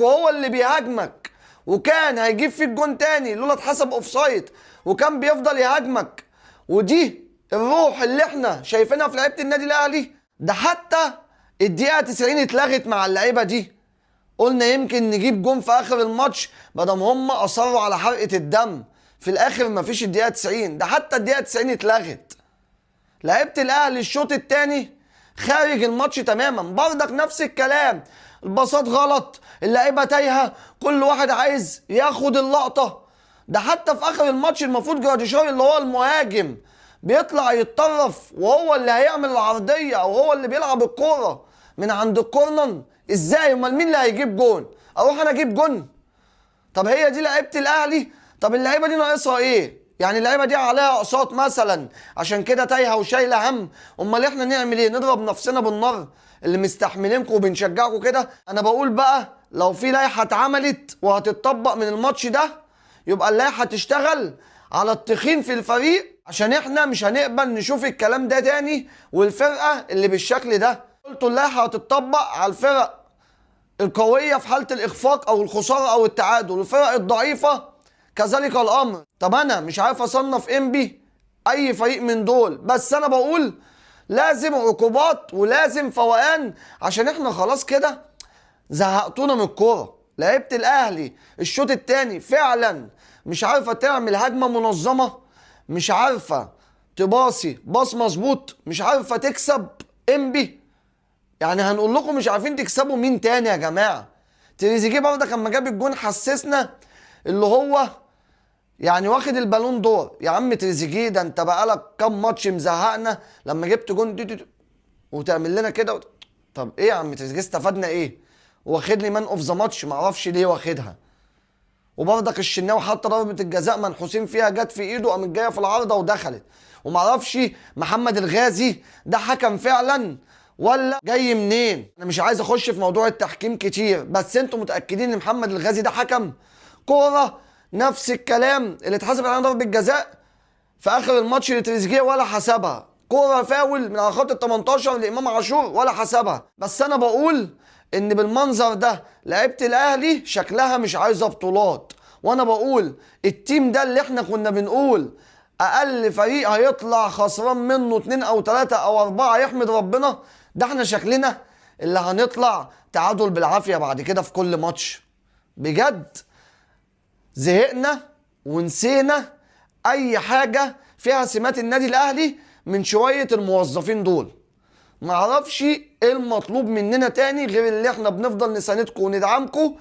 وهو اللي بيهاجمك، وكان هيجيب فيك جون تاني لولا اتحسب اوفسايد، وكان بيفضل يهاجمك. ودي الروح اللي احنا شايفينها في لعيبه النادي الاهلي. ده حتى الدقيقه 90 اتلغت مع اللعيبه دي. قلنا يمكن نجيب جون في اخر الماتش بدل ما هم اصروا على حرقه الدم. في الاخر مفيش الدقيقه 90، ده حتى الدقيقه 90 اتلغت. لعيبه الاهلي الشوط الثاني خارج الماتش تماما، برضك نفس الكلام، الباصات غلط، اللعيبه تايهه، كل واحد عايز ياخد اللقطه. ده حتى في اخر الماتش المفروض جراديشار اللي هو المهاجم بيطلع يتطرف، وهو اللي هيعمل العرضيه او هو اللي بيلعب الكوره من عند الكورنر. ازاي؟ امال مين اللي هيجيب جون؟ اروح انا اجيب جون؟ طب هي دي لعيبه الاهلي؟ طب اللعيبه دي ناقصها ايه؟ يعني اللعيبه دي عليها اقساط مثلا عشان كده تايهه وشايله هم؟ امال احنا نعمل ايه؟ نضرب نفسنا بالنار اللي مستحملينكم وبنشجعكم كده؟ انا بقول بقى لو في لائحه اتعملت وهتطبق من الماتش ده، يبقى اللائحه تشتغل على التخين في الفريق، عشان احنا مش هنقبل نشوف الكلام ده تاني. والفرقه اللي بالشكل ده، قلتوا اللائحه هتطبق على الفرق القويه في حاله الاخفاق او الخساره او التعادل، والفرق الضعيفه كذلك الامر. طب انا مش عارف اصنف انبي اي فريق من دول، بس انا بقول لازم عقوبات ولازم فوقان، عشان احنا خلاص كده زهقتونا من الكوره. لعيبه الاهلي الشوط الثاني فعلا مش عارفه تعمل هجمه منظمه، مش عارفه تباصي باص مظبوط، مش عارفه تكسب انبي. يعني هنقول لكم مش عارفين تكسبوا مين تاني يا جماعه؟ تريزيجيه برضه لما جاب الجون حسسنا اللي هو يعني واخد البالون دور. يا عم تريزيجيه، ده انت بقالك كام ماتش مزهقنا، لما جبت جون دي وتعمل لنا كده طب ايه يا عم تريزيجيه؟ استفدنا ايه؟ واخد لي مان اوف ذا ماتش، معرفش ليه واخدها. وبرضك الشناوي حتى ضربه الجزاء منحوسين فيها جت في ايده، قامت جايه في العارضه ودخلت. ومعرفش محمد الغازي ده حكم فعلا ولا جاي منين. انا مش عايز اخش في موضوع التحكيم كتير، بس انتوا متاكدين ان محمد الغازي ده حكم كوره؟ نفس الكلام اللي اتحسب علينا ضربه جزاء في اخر الماتش لتريزيجيه ولا حسبها، كوره فاول من على خط ال 18 لامام عاشور ولا حسبها. بس انا بقول ان بالمنظر ده لعيبه الاهلي شكلها مش عايزه بطولات. وانا بقول التيم ده اللي احنا كنا بنقول اقل فريق هيطلع خسران منه 2 او 3 او 4 يحمد ربنا، ده احنا شكلنا اللي هنطلع تعادل بالعافيه بعد كده في كل ماتش. بجد زهقنا ونسينا اي حاجه فيها سمات النادي الاهلي من شويه الموظفين دول. معرفش ايه المطلوب مننا تاني غير اللي احنا بنفضل نساندكم وندعمكم